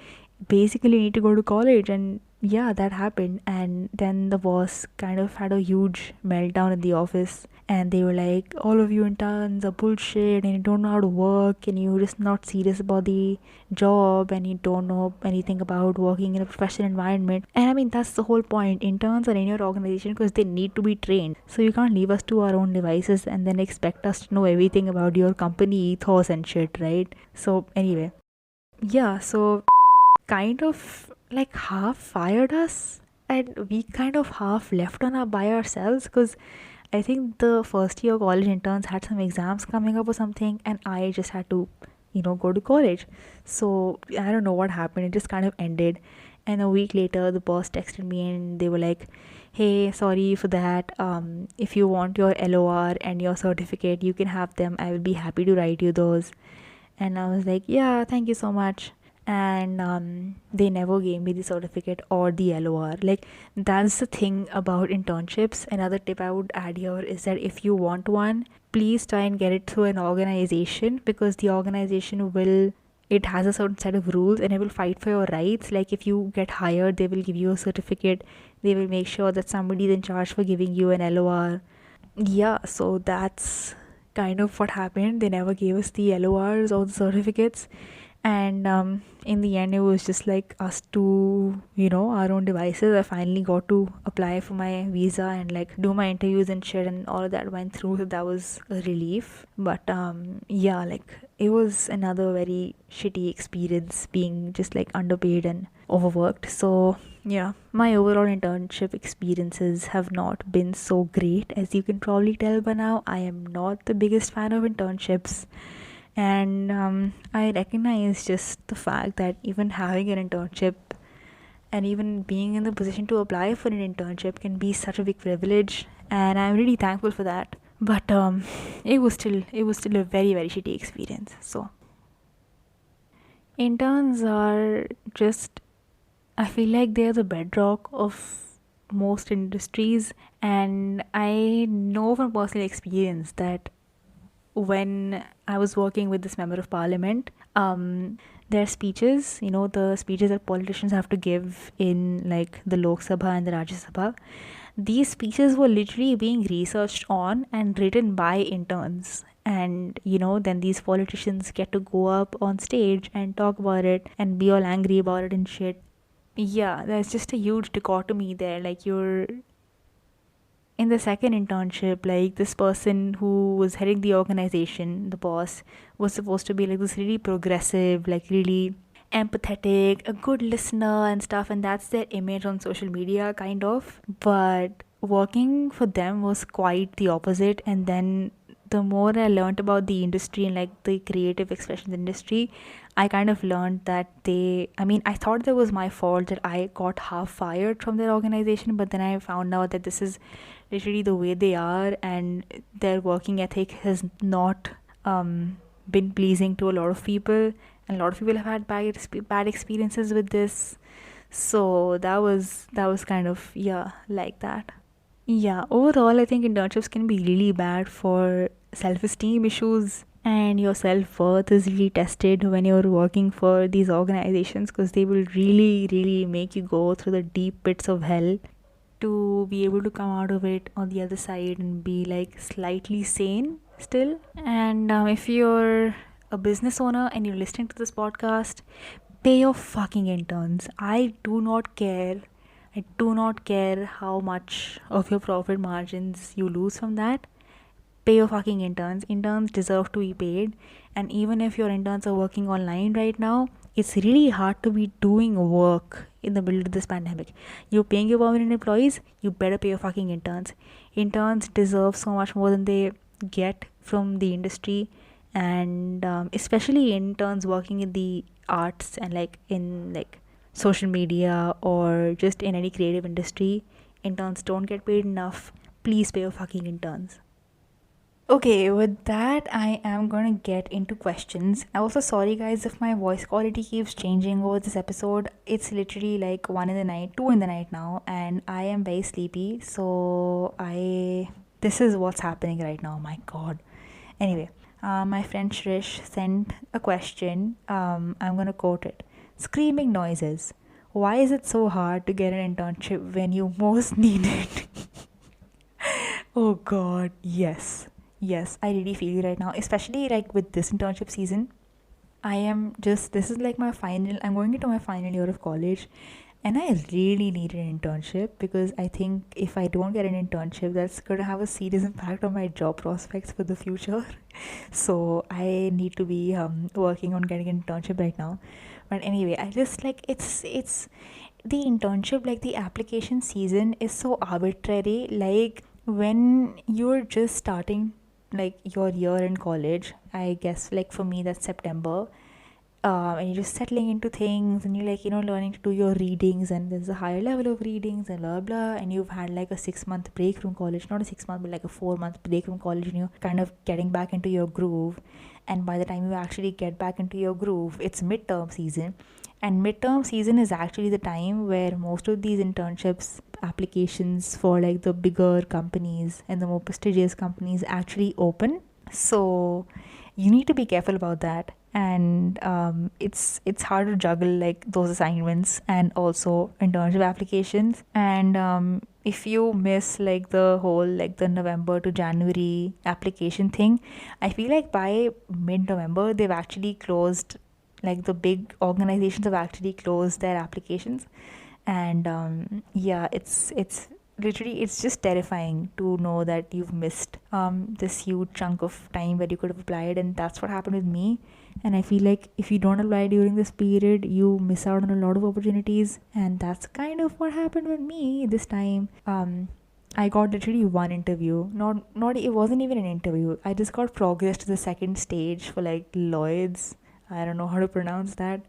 basically need to go to college. And yeah, that happened. And then the boss kind of had a huge meltdown in the office, and they were like, all of you interns are bullshit and you don't know how to work and you're just not serious about the job and you don't know anything about working in a professional environment. And I mean, that's the whole point. Interns are in your organization because they need to be trained, so you can't leave us to our own devices and then expect us to know everything about your company ethos and shit, right? So anyway, yeah, so kind of like half fired us, and we kind of half left on our by ourselves because I think the first year college interns had some exams coming up or something, and I just had to, go to college. So I don't know what happened. It just kind of ended. And a week later, the boss texted me and they were like, hey, sorry for that. If you want your LOR and your certificate, you can have them. I will be happy to write you those. And I was like, yeah, thank you so much. And they never gave me the certificate or the LOR. Like, that's the thing about internships. Another tip I would add here is that if you want one, please try and get it through an organization, because the organization will, it has a certain set of rules and it will fight for your rights. Like if you get hired, they will give you a certificate. They will make sure that somebody is in charge for giving you an LOR. Yeah, so that's kind of what happened. They never gave us the LORs or the certificates. And in the end, it was just like us to, our own devices. I finally got to apply for my visa and like do my interviews and shit, and all of that went through, so that was a relief. But yeah, like it was another very shitty experience being just like underpaid and overworked. So yeah, my overall internship experiences have not been so great. As you can probably tell by now, I am not the biggest fan of internships. And I recognize just the fact that even having an internship and even being in the position to apply for an internship can be such a big privilege, and I'm really thankful for that. But it was still a very, very shitty experience. So interns are just, I feel like they're the bedrock of most industries. And I know from personal experience that when I was working with this member of parliament, their speeches, the speeches that politicians have to give in like the Lok Sabha and the Rajya Sabha, these speeches were literally being researched on and written by interns. And then these politicians get to go up on stage and talk about it and be all angry about it and shit. Yeah, there's just a huge dichotomy there. Like you're in the second internship, like this person who was heading the organization, the boss, was supposed to be like this really progressive, like really empathetic, a good listener and stuff, and that's their image on social media, kind of. But working for them was quite the opposite. And then the more I learned about the industry and like the creative expressions industry, I kind of learned that I thought that was my fault that I got half fired from their organization, but then I found out that this is literally the way they are, and their working ethic has not um, been pleasing to a lot of people, and a lot of people have had bad experiences with this. So that was kind of, yeah, like that. Yeah, overall, I think internships can be really bad for self esteem issues, and your self worth is really tested when you're working for these organizations because they will really, really make you go through the deep pits of hell to be able to come out of it on the other side and be like slightly sane still. And if you're a business owner and you're listening to this podcast, pay your fucking interns. I do not care. I do not care how much of your profit margins you lose from that. Pay your fucking interns. Interns deserve to be paid. And even if your interns are working online right now, it's really hard to be doing work in the middle of this pandemic. You're paying your permanent employees, you better pay your fucking interns. Interns deserve so much more than they get from the industry, and especially interns working in the arts and like in like social media or just in any creative industry. Interns don't get paid enough. Please pay your fucking interns. Okay, with that, I am gonna get into questions. Also, sorry guys if my voice quality keeps changing over this episode. It's literally like 1 in the night, 2 in the night now, and I am very sleepy. So, this is what's happening right now. My god. Anyway, my friend Shrish sent a question. I'm gonna quote it. Screaming noises. Why is it so hard to get an internship when you most need it? Oh god, yes. Yes, I really feel you right now, especially like with this internship season. This is like I'm going into my final year of college, and I really need an internship because I think if I don't get an internship, that's going to have a serious impact on my job prospects for the future. So I need to be working on getting an internship right now. But anyway, I just like it's the internship, like the application season is so arbitrary. Like when you're just starting like your year in college, I guess like for me that's September, and you're just settling into things and you're like, learning to do your readings, and there's a higher level of readings and blah blah, and you've had like a 6 month break from college, not a 6 month but like a 4 month break from college, and you're kind of getting back into your groove. And by the time you actually get back into your groove, it's midterm season, and midterm season is actually the time where most of these internships applications for like the bigger companies and the more prestigious companies actually open. So you need to be careful about that, and it's hard to juggle like those assignments and also internship applications. And if you miss like the whole like the November to January application thing, I feel like by mid-November they've actually closed, like the big organizations have actually closed their applications. And yeah, it's literally, it's just terrifying to know that you've missed this huge chunk of time where you could have applied, and that's what happened with me. And I feel like if you don't apply during this period, you miss out on a lot of opportunities, and that's kind of what happened with me this time. I got literally one interview. Not it wasn't even an interview. I just got progress to the second stage for like Lloyd's. I don't know how to pronounce that.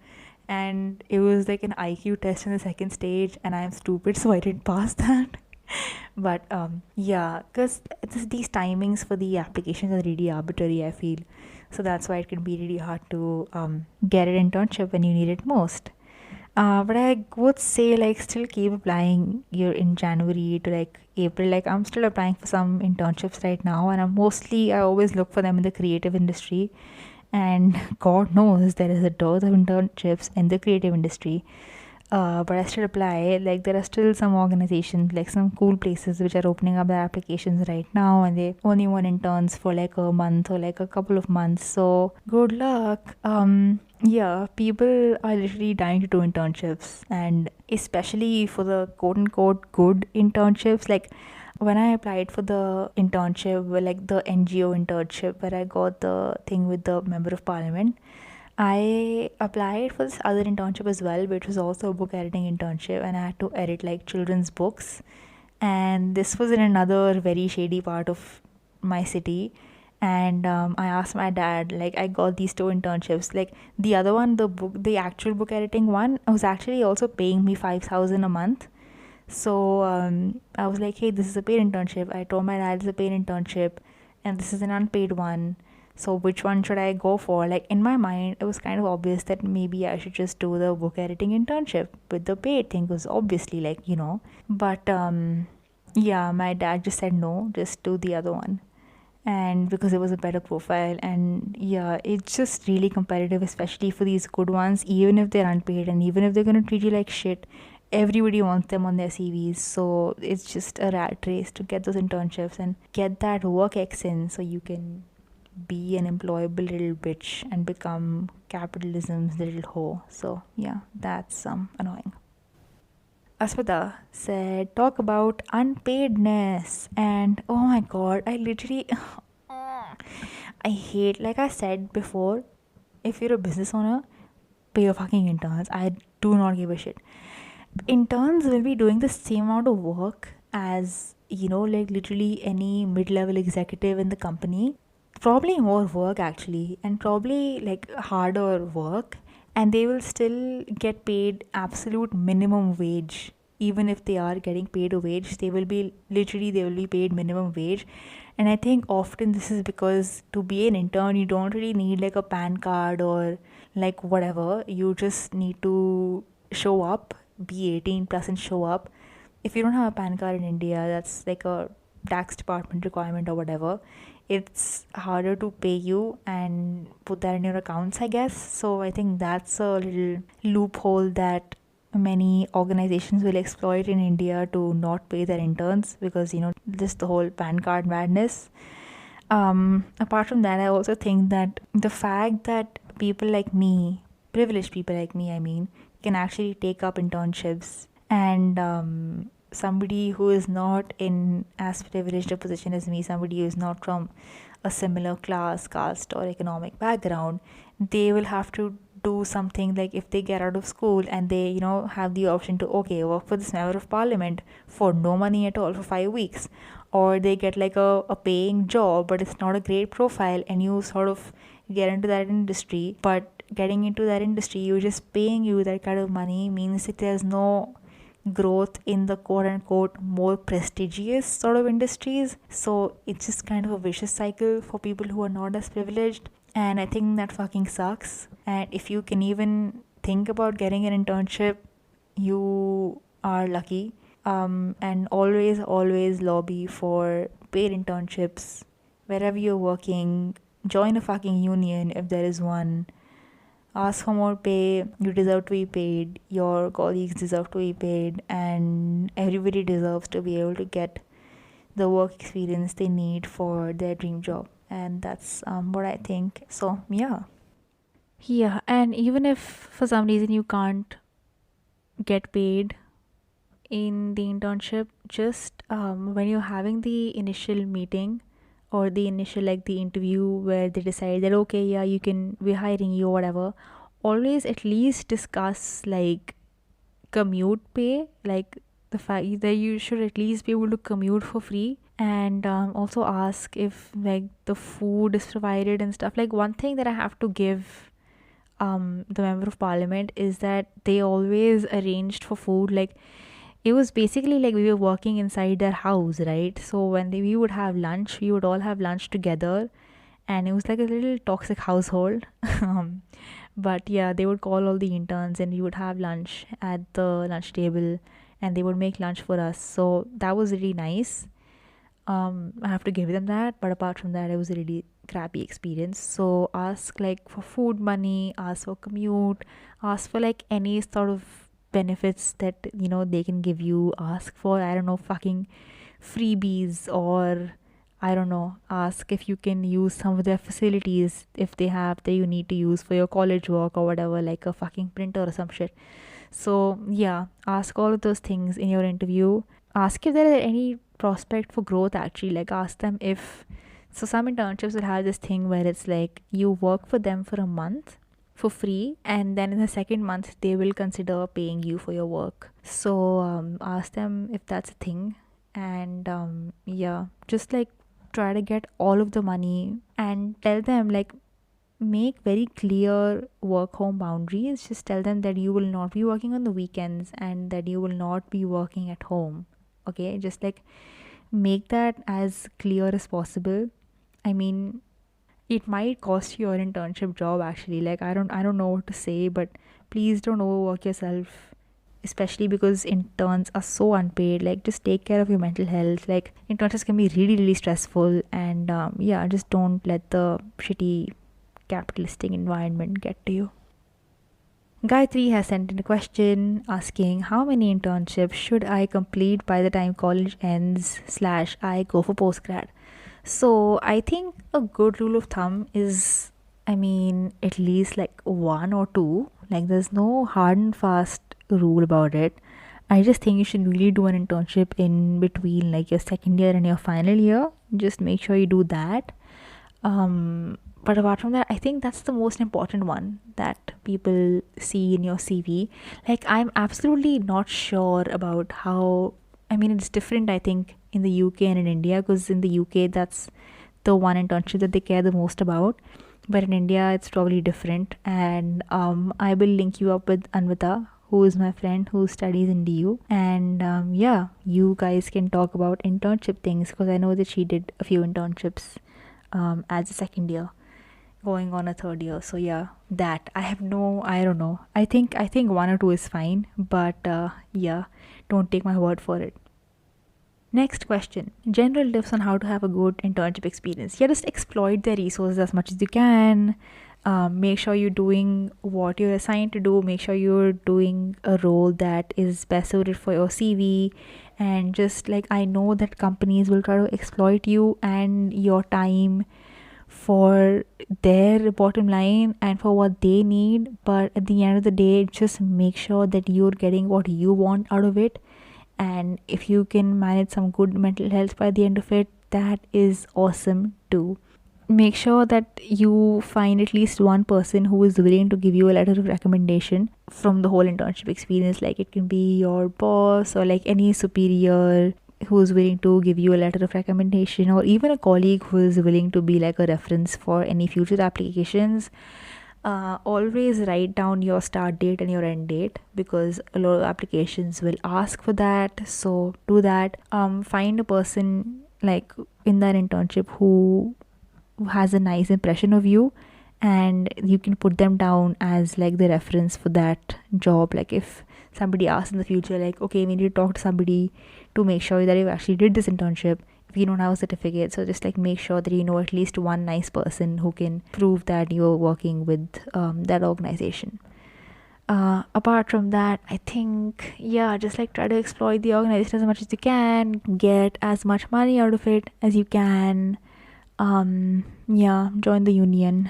And it was like an IQ test in the second stage, and I'm stupid, so I didn't pass that. But yeah, because these timings for the applications are really arbitrary, I feel. So that's why it can be really hard to get an internship when you need it most. But I would say like still keep applying. You're in January to like April. Like I'm still applying for some internships right now, and I always look for them in the creative industry. And God knows there is a dearth of internships in the creative industry. But I still apply. Like there are still some organizations, like some cool places, which are opening up their applications right now, and they only want interns for like a month or like a couple of months. So good luck. Yeah, people are literally dying to do internships, and especially for the quote unquote good internships. Like when I applied for the internship, like the NGO internship, where I got the thing with the member of parliament, I applied for this other internship as well, which was also a book editing internship, and I had to edit like children's books. And this was in another very shady part of my city. And I asked my dad, like, I got these two internships. Like, the other one, the actual book editing one, was actually also paying me 5,000 a month. So I was like, hey, this is a paid internship. I told my dad it's a paid internship, and this is an unpaid one. So which one should I go for? Like, in my mind, it was kind of obvious that maybe I should just do the book editing internship with the paid thing, because obviously, like, But yeah, my dad just said no, just do the other one. And because it was a better profile, and yeah, it's just really competitive, especially for these good ones, even if they're unpaid and even if they're going to treat you like shit. Everybody wants them on their CVs, so it's just a rat race to get those internships and get that work X in, so you can be an employable little bitch and become capitalism's little hoe. So yeah, that's annoying. Aswada said, talk about unpaidness. And oh my god, I literally, I hate, like I said before, if you're a business owner, pay your fucking interns. I do not give a shit. Interns will be doing the same amount of work as, like literally any mid level executive in the company. Probably more work actually, and probably like harder work, and they will still get paid absolute minimum wage. Even if they are getting paid a wage, they will be paid minimum wage. And I think often this is because to be an intern, you don't really need like a PAN card or like whatever. You just need to show up, be 18 plus and show up. If you don't have a PAN card in India, that's like a tax department requirement or whatever. It's harder to pay you and put that in your accounts, I guess. So I think that's a little loophole that many organizations will exploit in India to not pay their interns, because just the whole PAN card madness. Apart from that, I also think that the fact that people like me, privileged people like me, I mean, can actually take up internships, and somebody who is not in as privileged a position as me, somebody who is not from a similar class, caste, or economic background, they will have to do something like, if they get out of school and they have the option to, okay, work for this member of parliament for no money at all for 5 weeks, or they get like a paying job but it's not a great profile, and you sort of get into that industry. But getting into that industry, you're just paying you that kind of money means that there's no growth in the quote unquote more prestigious sort of industries. So it's just kind of a vicious cycle for people who are not as privileged. And I think that fucking sucks. And if you can even think about getting an internship, you are lucky. And always lobby for paid internships wherever you're working. Join a fucking union if there is one. Ask for more pay. You deserve to be paid. Your colleagues deserve to be paid, and everybody deserves to be able to get the work experience they need for their dream job. And that's what I think. So yeah, and even if for some reason you can't get paid in the internship, just when you're having the initial meeting or the initial, like, the interview where they decide that, okay, yeah, we're hiring you or whatever, always at least discuss like commute pay, like the fact that you should at least be able to commute for free. And also ask if like the food is provided and stuff. Like, one thing that I have to give the member of parliament is that they always arranged for food. Like, it was basically like we were working inside their house, right? So when we would have lunch, we would all have lunch together, and it was like a little toxic household. But yeah, they would call all the interns and we would have lunch at the lunch table, and they would make lunch for us. So that was really nice. I have to give them that. But apart from that, it was a really crappy experience. So ask like for food money, ask for commute, ask for like any sort of benefits that they can give you. Ask for, I don't know, fucking freebies, or I don't know, ask if you can use some of their facilities if they have that you need to use for your college work or whatever, like a fucking printer or some shit. So yeah, ask all of those things in your interview. Ask if there is any prospect for growth actually. Like, ask them if, so some internships will have this thing where it's like you work for them for a month for free, and then in the second month they will consider paying you for your work. So ask them if that's a thing. And yeah, just like try to get all of the money, and tell them, like, make very clear work home boundaries. Just tell them that you will not be working on the weekends and that you will not be working at home. Okay, just like make that as clear as possible. I mean, it might cost you your internship job actually. Like, I don't know what to say, but please don't overwork yourself, especially because interns are so unpaid. Like, just take care of your mental health. Like, internships can be really really stressful, and yeah, just don't let the shitty capitalistic environment get to you. Gayatri has sent in a question asking how many internships should I complete by the time college ends slash I go for postgrad. So I think a good rule of thumb is, I mean, at least like one or two. Like, there's no hard and fast rule about it. I just think you should really do an internship in between like your second year and your final year. Just make sure you do that. But apart from that, I think that's the most important one that people see in your CV. Like, I'm absolutely not sure about how, I mean, it's different, I think, in the UK and in India, because in the UK, that's the one internship that they care the most about. But in India, it's probably different. And I will link you up with Anvita, who is my friend who studies in DU. And yeah, you guys can talk about internship things, because I know that she did a few internships as a second year, going on a third year. So yeah, that I don't know. I think one or two is fine, but yeah, don't take my word for it. Next question. General tips on how to have a good internship experience. Yeah, just exploit their resources as much as you can. Make sure you're doing what you're assigned to do. Make sure you're doing a role that is best suited for your CV. And just like, I know that companies will try to exploit you and your time for their bottom line and for what they need, but at the end of the day, just make sure that you're getting what you want out of it. And if you can manage some good mental health by the end of it, that is awesome too. Make sure that you find at least one person who is willing to give you a letter of recommendation from the whole internship experience. Like, it can be your boss or like any superior who's willing to give you a letter of recommendation, or even a colleague who is willing to be like a reference for any future applications. Always write down your start date and your end date, because a lot of applications will ask for that. So do that. Find a person like in that internship who has a nice impression of you, and you can put them down as like the reference for that job. Like, if somebody asks in the future, like, okay, we need to talk to somebody to make sure that you actually did this internship, if you don't have a certificate, so just like make sure that you know at least one nice person who can prove that you're working with that organization. Apart from that, I think, yeah, just like try to exploit the organization as much as you can, get as much money out of it as you can. Yeah, join the union,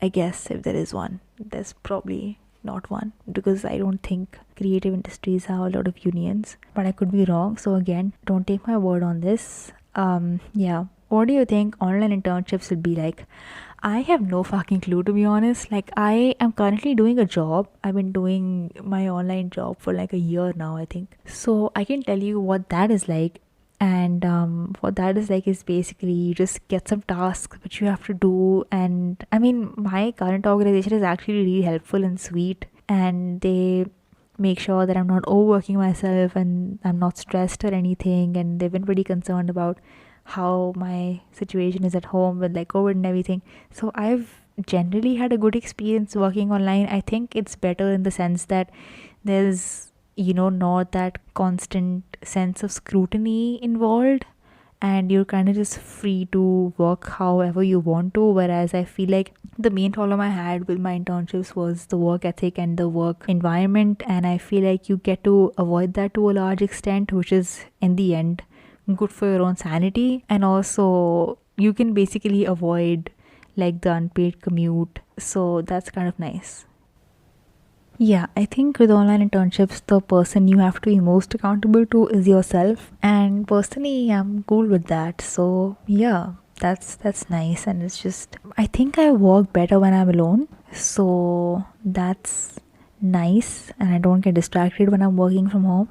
I guess, if there is one. There's probably not one, because I don't think creative industries have a lot of unions, but I could be wrong. So again, don't take my word on this. Yeah, what do you think online internships will be like? I have no fucking clue, to be honest. Like, I am currently doing a job. I've been doing my online job for like a year now, I think. So I can tell you what that is like. And what that is like is basically you just get some tasks which you have to do. And I mean, my current organization is actually really helpful and sweet, and they make sure that I'm not overworking myself and I'm not stressed or anything. And they've been pretty concerned about how my situation is at home with like COVID and everything. So I've generally had a good experience working online. I think it's better in the sense that there's, not that constant sense of scrutiny involved, and you're kind of just free to work however you want to. Whereas I feel like the main problem I had with my internships was the work ethic and the work environment, and I feel like you get to avoid that to a large extent, which is in the end good for your own sanity. And also you can basically avoid like the unpaid commute, so that's kind of nice. Yeah, I think with online internships, the person you have to be most accountable to is yourself. And personally, I'm cool with that. So yeah, that's nice. And it's just, I think I work better when I'm alone. So that's nice, and I don't get distracted when I'm working from home.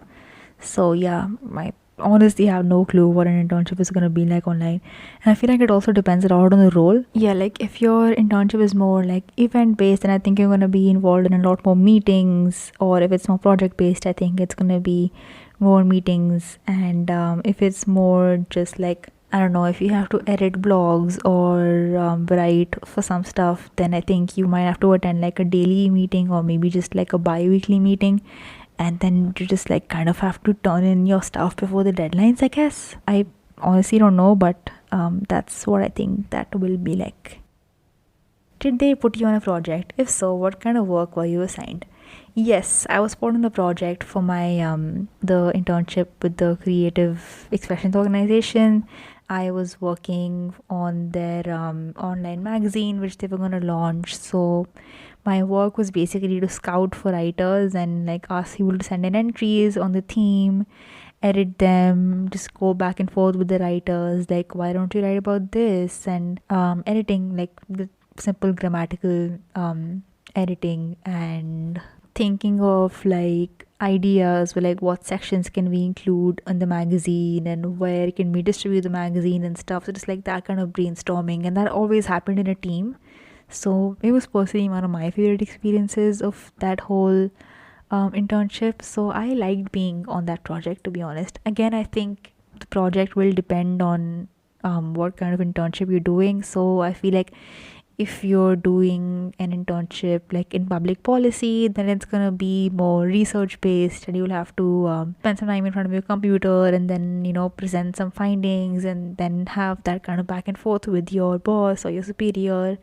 So yeah, my honestly have no clue what an internship is going to be like online. And I feel like it also depends a lot on the role. Yeah, like if your internship is more like event based, then I think you're going to be involved in a lot more meetings. Or if it's more project based, I think it's going to be more meetings. And if it's more just like, I don't know, if you have to edit blogs or write for some stuff, then I think you might have to attend like a daily meeting or maybe just like a bi-weekly meeting, and then you just like kind of have to turn in your stuff before the deadlines, I guess. I honestly don't know, but that's what I think that will be like. Did they put you on a project? If so, what kind of work were you assigned? Yes, I was put on the project for my the internship with the Creative Expressions organization. I was working on their online magazine which they were going to launch. So my work was basically to scout for writers and like ask people to send in entries on the theme, edit them, just go back and forth with the writers, like why don't you write about this, and editing, like the simple grammatical editing, and thinking of like ideas for like what sections can we include in the magazine and where can we distribute the magazine and stuff. So just like that kind of brainstorming, and that always happened in a team. So it was personally one of my favorite experiences of that whole internship. So I liked being on that project, to be honest. Again, I think the project will depend on what kind of internship you're doing. So I feel like if you're doing an internship like in public policy, then it's gonna be more research based, and you'll have to spend some time in front of your computer and then present some findings and then have that kind of back and forth with your boss or your superior,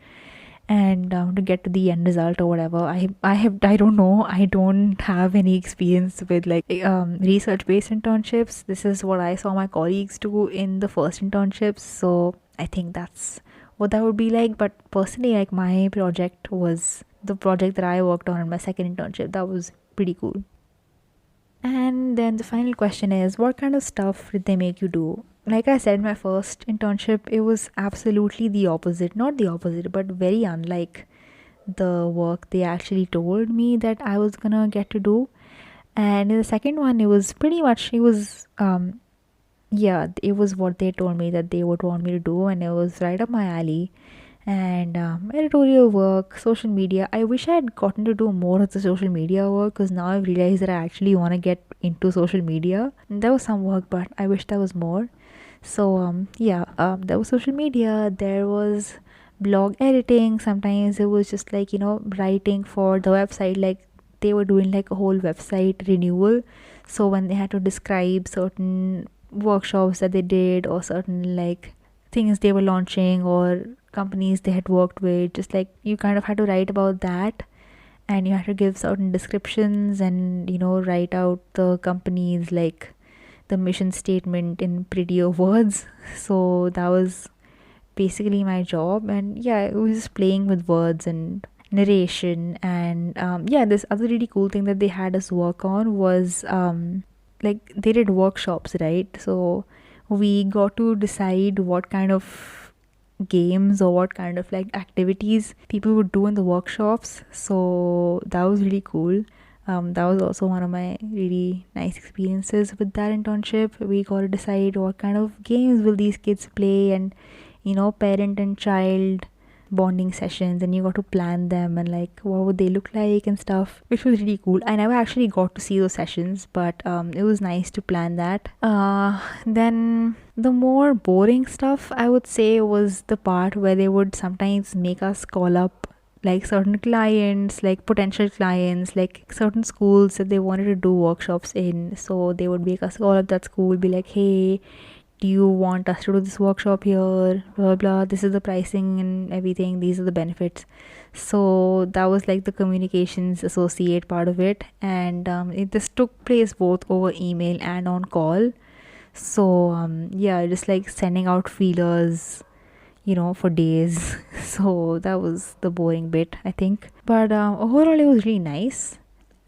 and to get to the end result or whatever. I don't know, I don't have any experience with like research based internships. This is what I saw my colleagues do in the first internships, so I think that's what that would be like. But personally, like my project was the project that I worked on in my second internship. That was pretty cool. And then the final question is, what kind of stuff did they make you do? Like I said, my first internship, it was absolutely the opposite. Not the opposite, but very unlike the work they actually told me that I was gonna get to do. And in the second one, it was pretty much, yeah, it was what they told me that they would want me to do, and it was right up my alley. And editorial work, social media. I wish I had gotten to do more of the social media work, because now I've realized that I actually want to get into social media. And there was some work, but I wish there was more. So yeah, there was social media, there was blog editing. Sometimes it was just like writing for the website, like they were doing like a whole website renewal. So when they had to describe certain workshops that they did, or certain like things they were launching, or companies they had worked with, just like you kind of had to write about that, and you had to give certain descriptions and write out the company's like the mission statement in prettier words. So that was basically my job. And yeah, it was just playing with words and narration. And yeah, this other really cool thing that they had us work on was like they did workshops, right? So we got to decide what kind of games or what kind of like activities people would do in the workshops. So that was really cool. That was also one of my really nice experiences with that internship. We got to decide what kind of games will these kids play, and parent and child bonding sessions, and you got to plan them and like what would they look like and stuff, which was really cool. I never actually got to see those sessions, but it was nice to plan that. Then the more boring stuff, I would say, was the part where they would sometimes make us call up like certain clients, like potential clients, like certain schools that they wanted to do workshops in. So they would make us call up that school, be like, hey, do you want us to do this workshop here, blah blah, this is the pricing and everything, these are the benefits. So that was like the communications associate part of it. And this took place both over email and on call. So yeah, just like sending out feelers for days. So that was the boring bit, I think. But overall, it was really nice.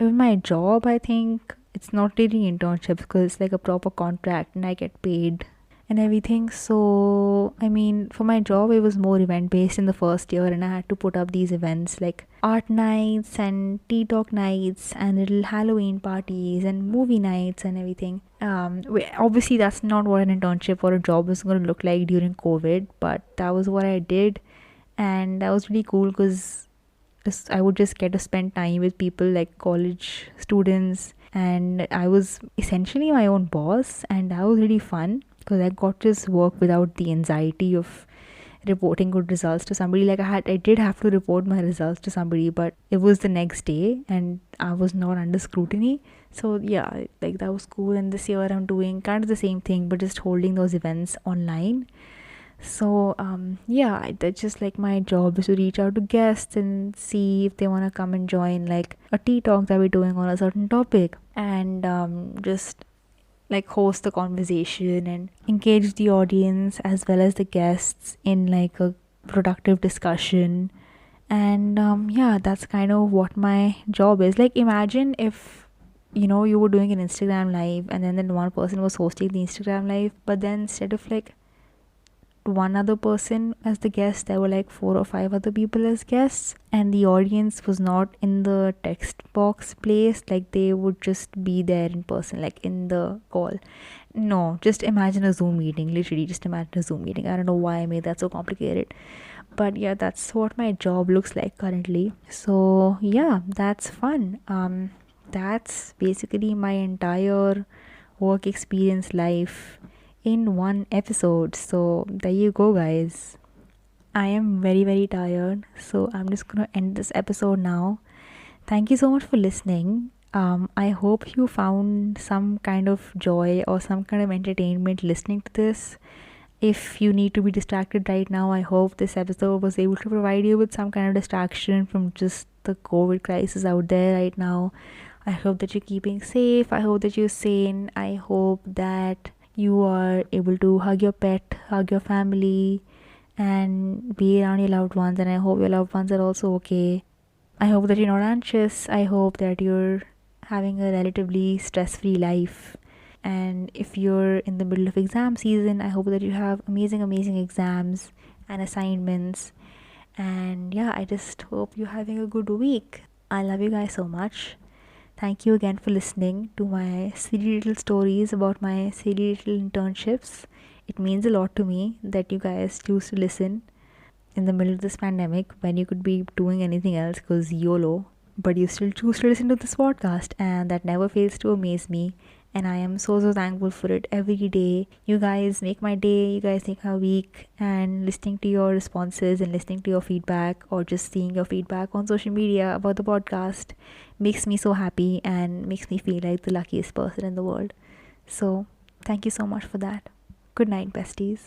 With my job, I think it's not really internships, because it's like a proper contract and I get paid and everything. So, I mean, for my job, it was more event based in the first year, and I had to put up these events like art nights and tea talk nights and little Halloween parties and movie nights and everything. Obviously, that's not what an internship or a job is going to look like during COVID, but that was what I did, and that was really cool because I would just get to spend time with people like college students, and I was essentially my own boss, and that was really fun because I got to just work without the anxiety of reporting good results to somebody. Like I did have to report my results to somebody, but it was the next day, and I was not under scrutiny. So yeah, like that was cool. And this year I'm doing kind of the same thing, but just holding those events online. So yeah, that's just like my job is to reach out to guests and see if they want to come and join like a tea talk that we're doing on a certain topic, and just like host the conversation and engage the audience as well as the guests in like a productive discussion. And yeah, that's kind of what my job is. Like imagine if you were doing an Instagram live, and then one person was hosting the Instagram live, but then instead of like one other person as the guest, there were like four or five other people as guests, and the audience was not in the text box place, like they would just be there in person, like in the call. No, just imagine a Zoom meeting. Literally just imagine a Zoom meeting. I don't know why I made that so complicated, but yeah, that's what my job looks like currently. So yeah, that's fun. That's basically my entire work experience life in one episode. So there you go, guys. I am very, very tired. So I'm just going to end this episode now. Thank you so much for listening. I hope you found some kind of joy or some kind of entertainment listening to this. If you need to be distracted right now, I hope this episode was able to provide you with some kind of distraction from just the COVID crisis out there right now. I hope that you're keeping safe. I hope that you're sane. I hope that you are able to hug your pet, hug your family, and be around your loved ones. And I hope your loved ones are also okay. I hope that you're not anxious. I hope that you're having a relatively stress free life. And if you're in the middle of exam season, I hope that you have amazing, amazing exams and assignments. And yeah, I just hope you're having a good week. I love you guys so much. Thank you again for listening to my silly little stories about my silly little internships. It means a lot to me that you guys choose to listen in the middle of this pandemic when you could be doing anything else because YOLO, but you still choose to listen to this podcast, and that never fails to amaze me. And I am so thankful for it every day. You guys make my day, you guys make my week, and listening to your responses and listening to your feedback or just seeing your feedback on social media about the podcast makes me so happy and makes me feel like the luckiest person in the world. So, thank you so much for that. Good night, besties.